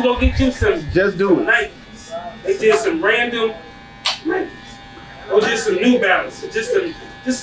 Go get you some. Just do it. Nikes. They did some random Nikes. Or just some New Balance. Just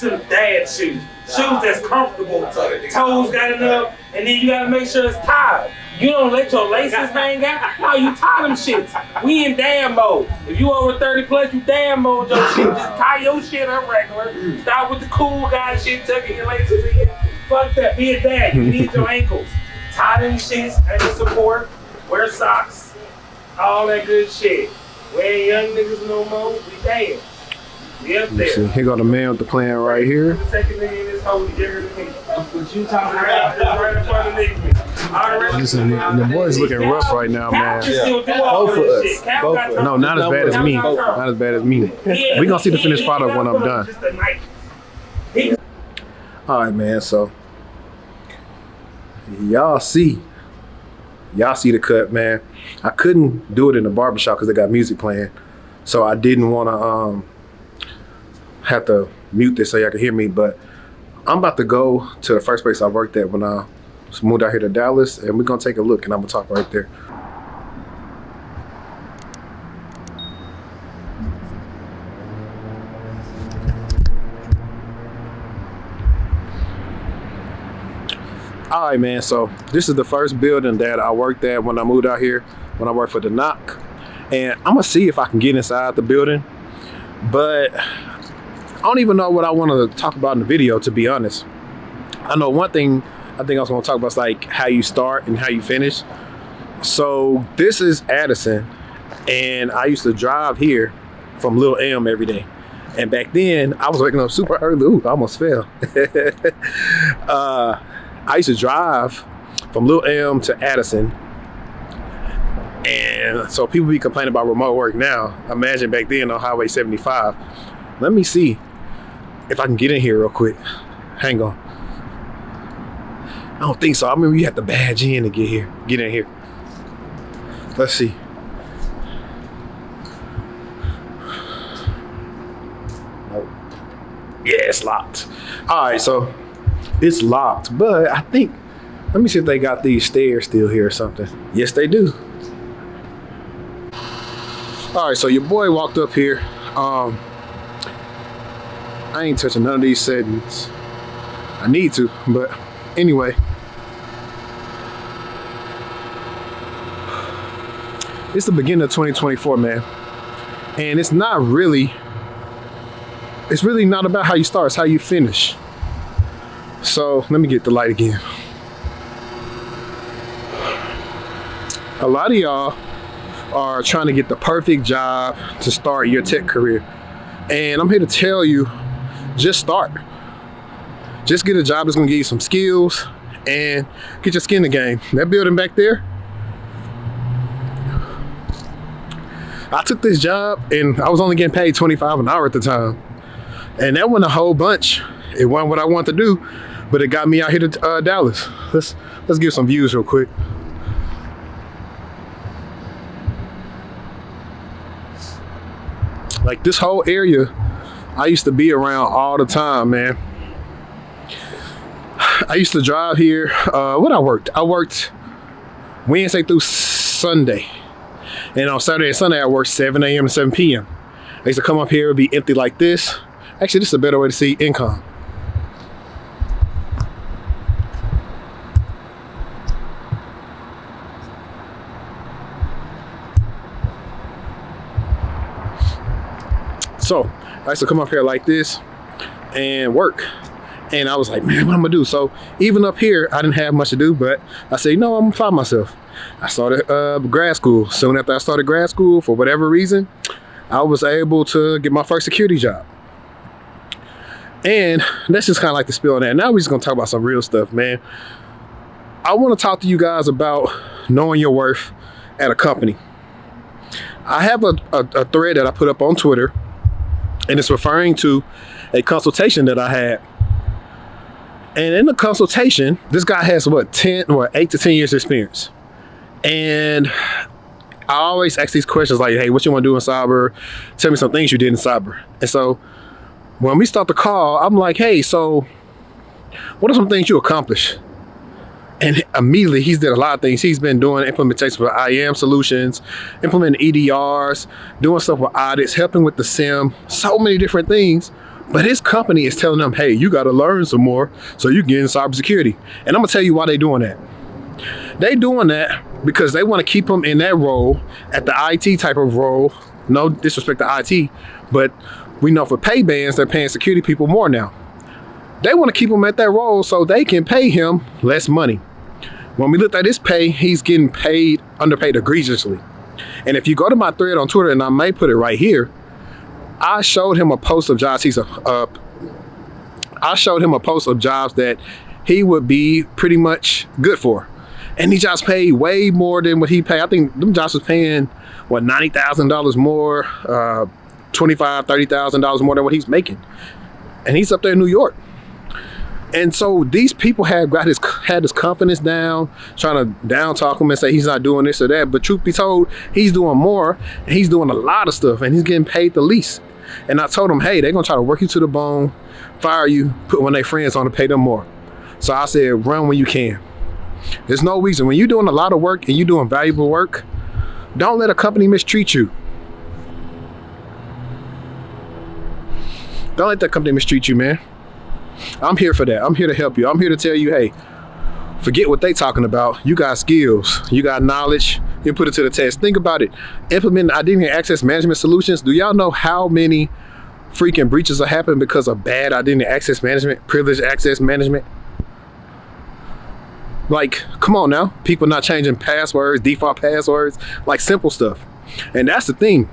some dad shoes. Shoes that's comfortable. Toes got enough, and then you gotta make sure it's tied. You don't let your laces hang out. No, you tie them shits. We in dad mode. If you over 30 plus, you dad mode your shit. Just tie your shit up regular. Start with the cool guy shit, tucking your laces in. Fuck that. Be a dad. You need your ankles. Tie them shits, ankle support. Wear socks. All that good shit. We ain't young niggas no more. We dad. We up there. See, here go the man with the plan right here. The second nigga in this hole, younger than me. What you talking Right in front of niggas. Listen, the boy's looking rough right now, man. Both of us. Both of us. No, not as bad as me. Not as bad as me. We gonna see the finished product when I'm done. All right, man. So y'all see the cut, man. I couldn't do it in the barbershop because they got music playing, so I didn't want to have to mute this so y'all can hear me. But I'm about to go to the first place I worked at when I moved out here to Dallas, and we're gonna take a look, and I'm gonna talk right there. All right, man, so this is the first building that I worked at when I moved out here, when I worked for the Knock. And I'm gonna see if I can get inside the building, but I don't even know what I want to talk about in the video, to be honest. I know one thing I think I was gonna talk about is like how you start and how you finish. So this is Addison, and I used to drive here from Lil M every day. And back then, I was waking up super early. Ooh, I almost fell. I used to drive from Lil M to Addison. And so people be complaining about remote work now. Imagine back then on Highway 75. Let me see if I can get in here real quick. Hang on. I don't think so. I remember you have to badge in to get in here. Let's see. Nope. Yeah, it's locked. All right, so it's locked, but I think, let me see if they got these stairs still here or something. Yes, they do. All right, so your boy walked up here. I ain't touching none of these settings. I need to, but anyway. It's the beginning of 2024, man. And it's really not about how you start, it's how you finish. So let me get the light again. A lot of y'all are trying to get the perfect job to start your tech career. And I'm here to tell you, just start. Just get a job that's gonna give you some skills and get your skin in the game. That building back there, I took this job and I was only getting paid $25 an hour at the time. And that wasn't a whole bunch. It wasn't what I wanted to do, but it got me out here to Dallas. Let's give some views real quick. Like this whole area, I used to be around all the time, man. I used to drive here. I worked Wednesday through Sunday. And on Saturday and Sunday, I worked 7 a.m. to 7 p.m. I used to come up here, it'd be empty like this. Actually, this is a better way to see income. So I used to come up here like this and work. And I was like, man, what am I gonna do? So even up here, I didn't have much to do, but I said, no, I'm gonna apply myself. I started grad school. Soon after I started grad school, for whatever reason, I was able to get my first security job. And that's just kind of like the spill on that. Now we're just gonna talk about some real stuff, man. I wanna talk to you guys about knowing your worth at a company. I have a thread that I put up on Twitter, and it's referring to a consultation that I had. And in the consultation, this guy has 8 to 10 years experience. And I always ask these questions like, hey, what you want to do in cyber? Tell me some things you did in cyber. And so when we start the call, I'm like, hey, so what are some things you accomplished? And immediately he's did a lot of things. He's been doing implementation for IAM solutions, implementing EDRs, doing stuff with audits, helping with the SIM, so many different things. But his company is telling them, hey, you got to learn some more so you can get in cybersecurity. And I'm gonna tell you why they're doing that. They doing that because they want to keep him in that role, at the IT type of role. No disrespect to IT, but we know for pay bands, they're paying security people more now. They want to keep him at that role so they can pay him less money. When we looked at his pay, he's getting underpaid egregiously. And if you go to my thread on Twitter, and I may put it right here, I showed him a post of jobs I showed him a post of jobs that he would be pretty much good for. And he just paid way more than what he paid. I think them jobs was paying, what, $90,000 more, $25,000, $30,000 more than what he's making. And he's up there in New York. And so these people had his confidence down, trying to down talk him and say he's not doing this or that. But truth be told, he's doing more, and he's doing a lot of stuff, and he's getting paid the least. And I told him, hey, they're gonna try to work you to the bone, fire you, put one of their friends on to pay them more. So I said, run when you can. There's no reason. When you're doing a lot of work and you're doing valuable work, don't let a company mistreat you. Don't let that company mistreat you, man. I'm here for that. I'm here to help you. I'm here to tell you, hey, forget what they talking about. You got skills. You got knowledge. You put it to the test. Think about it. Implementing identity access management solutions. Do y'all know how many freaking breaches are happening because of bad identity access management, privileged access management? Like, come on now. People not changing passwords, default passwords, like simple stuff. And that's the thing.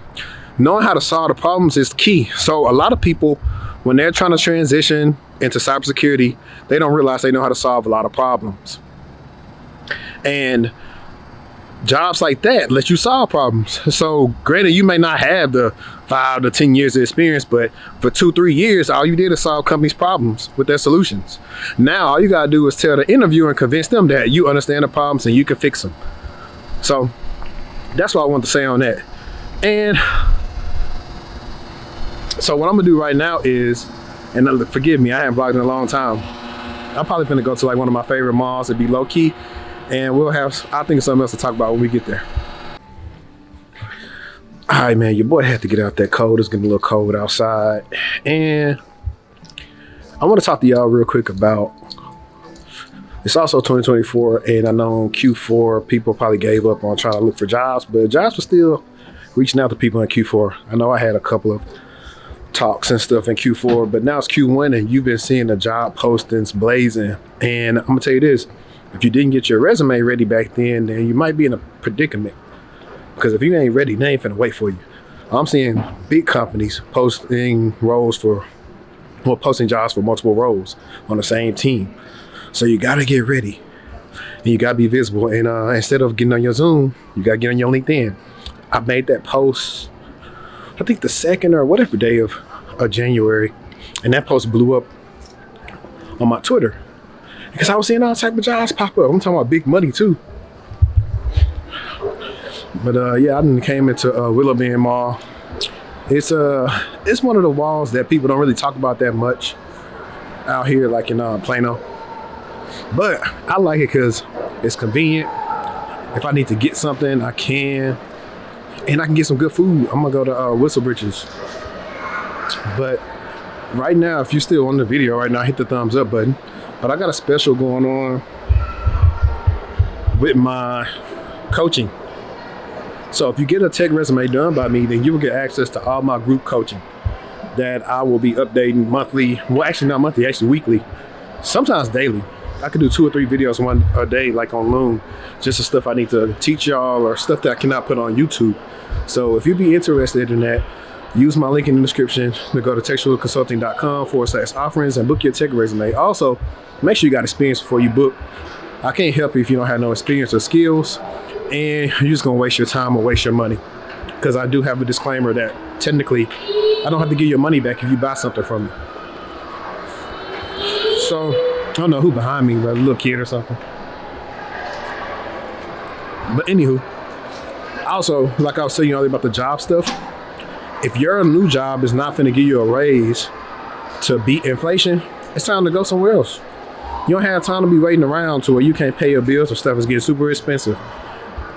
Knowing how to solve the problems is key. So a lot of people, when they're trying to transition into cybersecurity, they don't realize they know how to solve a lot of problems. And jobs like that let you solve problems. So granted, you may not have the 5 to 10 years of experience, but for 2-3 years, all you did is solve companies' problems with their solutions. Now, all you gotta do is tell the interviewer and convince them that you understand the problems and you can fix them. So that's what I want to say on that. And so what I'm gonna do right now is, and forgive me, I haven't vlogged in a long time. I'm probably gonna go to like one of my favorite malls. It'd be low key, and we'll have, I think, something else to talk about when we get there. All right, man, your boy had to get out that cold. It's getting a little cold outside. And I want to talk to y'all real quick about, it's also 2024, and I know Q4 people probably gave up on trying to look for jobs, but jobs were still reaching out to people in Q4. I know I had a couple of talks and stuff in Q4, but now it's Q1 and you've been seeing the job postings blazing. And I'm gonna tell you this, if you didn't get your resume ready back then you might be in a predicament, because if you ain't ready, they ain't finna wait for you. I'm seeing big companies posting jobs for multiple roles on the same team. So you gotta get ready and you gotta be visible. And instead of getting on your Zoom, you gotta get on your LinkedIn. I made that post, I think the 2nd or whatever day of January, and that post blew up on my Twitter because I was seeing all type of jobs pop up. I'm talking about big money too. But yeah, I done came into Willow Bend Mall. It's one of the malls that people don't really talk about that much out here, like in Plano. But I like it because it's convenient. If I need to get something, I can. And I can get some good food. I'm gonna go to Whistlebridges. But right now, if you're still on the video right now, hit the thumbs up button. But I got a special going on with my coaching. So if you get a tech resume done by me, then you will get access to all my group coaching that I will be updating monthly. Well, actually not monthly, actually weekly, sometimes daily. I could do 2 or 3 videos a day, like on Loom, just the stuff I need to teach y'all or stuff that I cannot put on YouTube. So if you'd be interested in that, use my link in the description to go to textualconsulting.com/offerings and book your tech resume. Also, make sure you got experience before you book. I can't help you if you don't have no experience or skills, and you're just gonna waste your time or waste your money. Because I do have a disclaimer that technically, I don't have to give your money back if you buy something from me. So, I don't know who behind me, like a little kid or something. But anywho, also, like I was telling you earlier about the job stuff, if your new job is not finna give you a raise to beat inflation, it's time to go somewhere else. You don't have time to be waiting around to where you can't pay your bills or stuff is getting super expensive.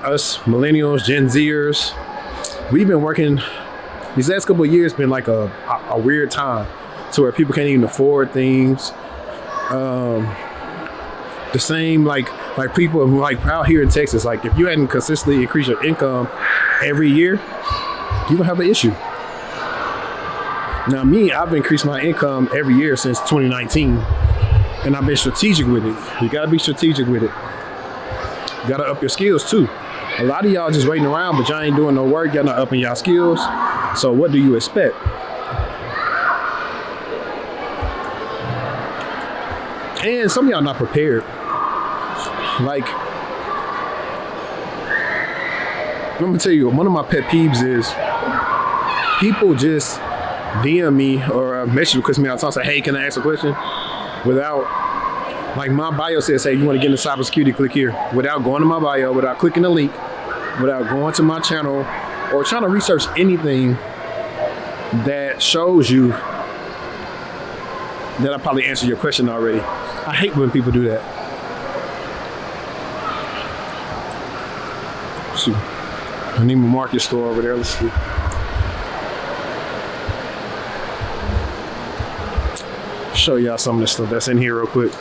Us millennials, Gen Zers, we've been working, these last couple of years been like a weird time to where people can't even afford things. The same like people like out here in Texas, like if you hadn't consistently increased your income every year, you don't have an issue. Now me, I've increased my income every year since 2019, and I've been strategic with it. You gotta be strategic with it. You gotta up your skills too. A lot of y'all just waiting around, but y'all ain't doing no work, y'all not upping y'all skills. So what do you expect? And some of y'all not prepared. Like, let me tell you, one of my pet peeves is people just DM me or message request me all the time, say, hey, can I ask a question? Without, like my bio says, hey, you want to get into cybersecurity, click here. Without going to my bio, without clicking the link, without going to my channel, or trying to research anything that shows you that I probably answered your question already. I hate when people do that. Shoot. I need my market store over there. Let's see. Show y'all some of the stuff that's in here real quick.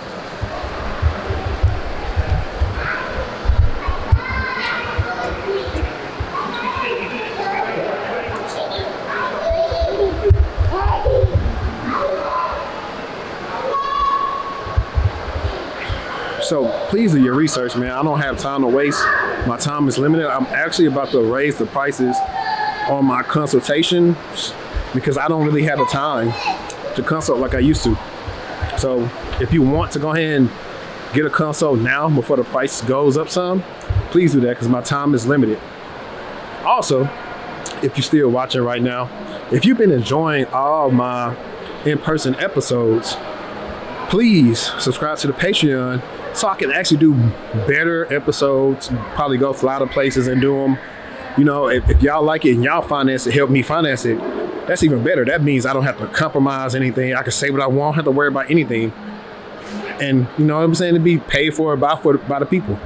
So please do your research, man. I don't have time to waste. My time is limited. I'm actually about to raise the prices on my consultations because I don't really have the time to consult like I used to. So if you want to go ahead and get a consult now before the price goes up some, please do that because my time is limited. Also, if you're still watching right now, if you've been enjoying all my in-person episodes, please subscribe to the Patreon so I can actually do better episodes, probably go fly to places and do them. You know, if y'all like it and y'all finance it, help me finance it, that's even better. That means I don't have to compromise anything. I can say what I want, I don't have to worry about anything. And you know what I'm saying, to be paid for by the people.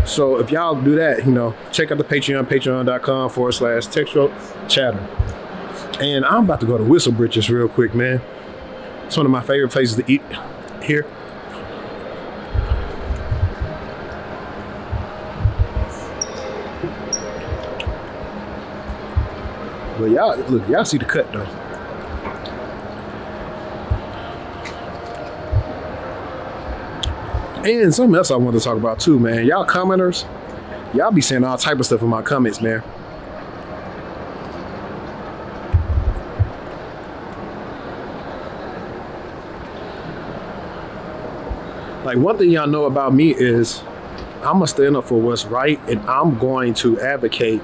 So if y'all do that, you know, check out the Patreon, patreon.com/textual chatter. And I'm about to go to Whistle Britches real quick, man. It's one of my favorite places to eat here. But y'all, look, y'all see the cut though. And something else I want to talk about too, man. Y'all commenters, y'all be saying all type of stuff in my comments, man. Like one thing y'all know about me is I'm gonna stand up for what's right, and I'm going to advocate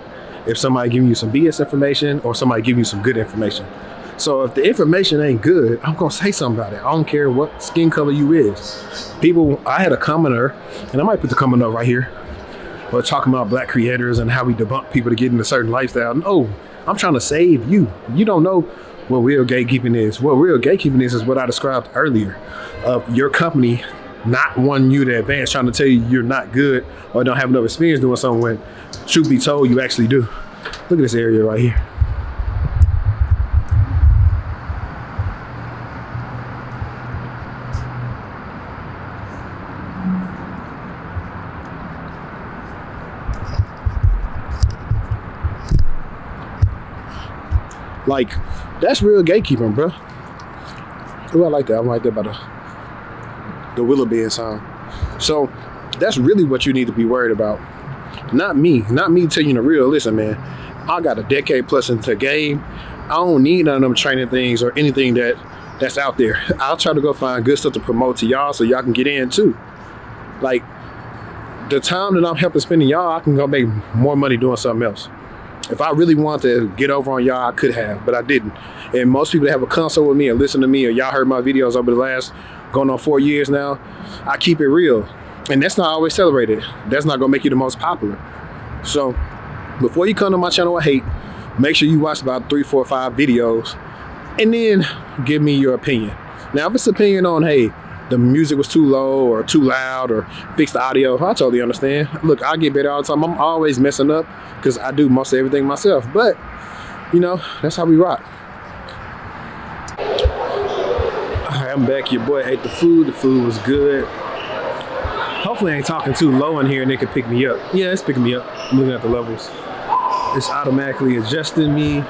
if somebody giving you some BS information or somebody giving you some good information. So if the information ain't good, I'm gonna say something about it. I don't care what skin color you is. People, I had a commenter, and I might put the comment up right here, but talking about black creators and how we debunk people to get into a certain lifestyle. No, I'm trying to save you. You don't know what real gatekeeping is. What real gatekeeping is what I described earlier of your company not wanting you to advance, trying to tell you you're not good or don't have enough experience doing something when, truth be told, you actually do. Look at this area right here. Like, that's real gatekeeping, bro. Oh, I like that. I'm right there by the Willoughby sound. So that's really what you need to be worried about. Not me telling you the real. Listen, man, I got a decade plus into the game. I don't need none of them training things or anything that's out there. I'll try to go find good stuff to promote to y'all so y'all can get in too. Like the time that I'm helping spending y'all, I can go make more money doing something else. If I really wanted to get over on y'all, I could have, but I didn't. And most people that have a consult with me and listen to me, or y'all heard my videos over the last going on 4 years now, I keep it real. And that's not always celebrated. That's not gonna make you the most popular. So before you come to my channel with hate, make sure you watch about 3, 4, 5 videos and then give me your opinion. Now, if it's opinion on, hey, the music was too low or too loud or fix the audio. I totally understand. Look, I get better all the time. I'm always messing up because I do most of everything myself. But, you know, that's how we rock. All right, I'm back. Your boy ate the food. The food was good. Hopefully I ain't talking too low in here and it can pick me up. Yeah, it's picking me up. I'm looking at the levels. It's automatically adjusting me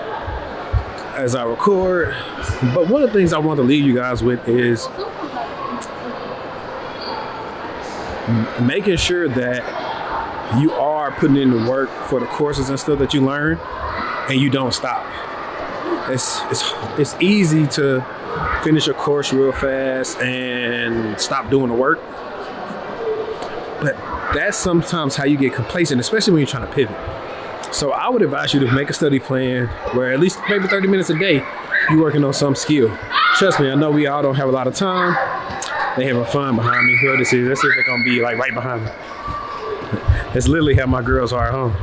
as I record. But one of the things I want to leave you guys with is making sure that you are putting in the work for the courses and stuff that you learn and you don't stop. It's easy to finish a course real fast and stop doing the work. But that's sometimes how you get complacent, especially when you're trying to pivot. So I would advise you to make a study plan where at least maybe 30 minutes a day, you're working on some skill. Trust me, I know we all don't have a lot of time. They having fun behind me. Whoever this is, let's see if they're gonna be like right behind me. That's literally how my girls are at home.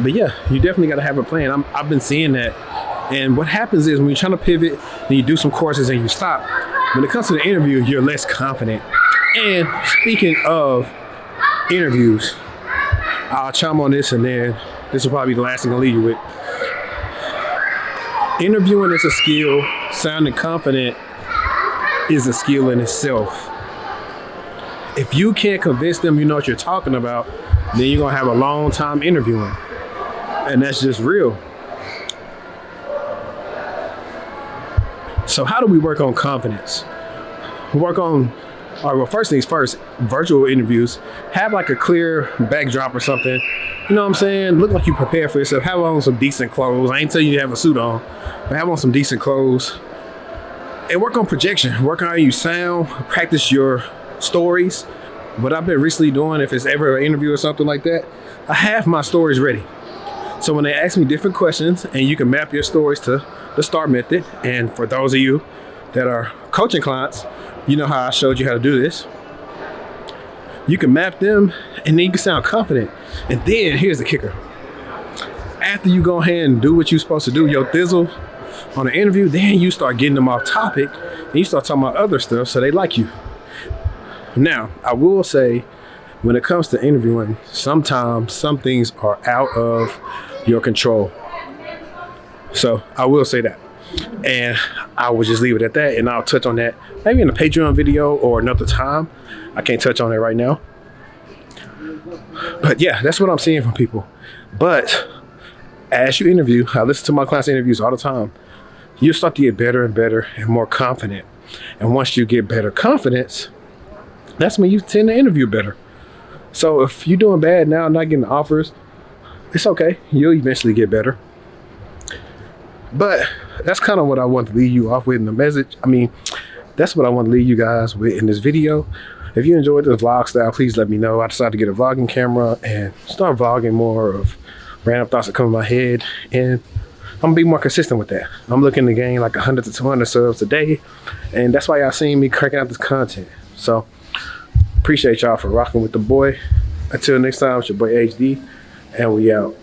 But yeah, you definitely gotta have a plan. I've been seeing that. And what happens is when you're trying to pivot, then you do some courses and you stop. When it comes to the interview, you're less confident. And speaking of interviews, I'll chime on this and then this will probably be the last thing I'll leave you with. Interviewing is a skill. Sounding confident is a skill in itself. If you can't convince them you know what you're talking about, then you're gonna have a long time interviewing. And that's just real. So how do we work on confidence? We work on, well, first things first, virtual interviews. Have like a clear backdrop or something. You know what I'm saying? Look like you prepare for yourself. Have on some decent clothes. I ain't telling you to have a suit on, but have on some decent clothes. And work on projection. Work on how you sound. Practice your stories. What I've been recently doing, if it's ever an interview or something like that, I have my stories ready. So when they ask me different questions and you can map your stories to the STAR method, and for those of you that are coaching clients, you know how I showed you how to do this. You can map them and then you can sound confident. And then here's the kicker. After you go ahead and do what you're supposed to do, your thizzle on the interview, then you start getting them off topic and you start talking about other stuff so they like you. Now, I will say, when it comes to interviewing, sometimes some things are out of your control. So I will say that. And I will just leave it at that, and I'll touch on that maybe in a Patreon video or another time. I can't touch on it right now. But yeah, that's what I'm seeing from people. But as you interview, I listen to my clients' interviews all the time. You start to get better and better and more confident. And once you get better confidence, that's when you tend to interview better. So if you're doing bad now, not getting offers, it's okay. You'll eventually get better. But that's kind of what I want to leave you off with in the message. I mean, that's what I want to leave you guys with in this video. If you enjoyed this vlog style, please let me know. I decided to get a vlogging camera and start vlogging more of random thoughts that come in my head. And I'm gonna be more consistent with that. I'm looking to gain like 100 to 200 subs a day. And that's why y'all seen me cranking out this content. So appreciate y'all for rocking with the boy. Until next time, it's your boy HD, and we out.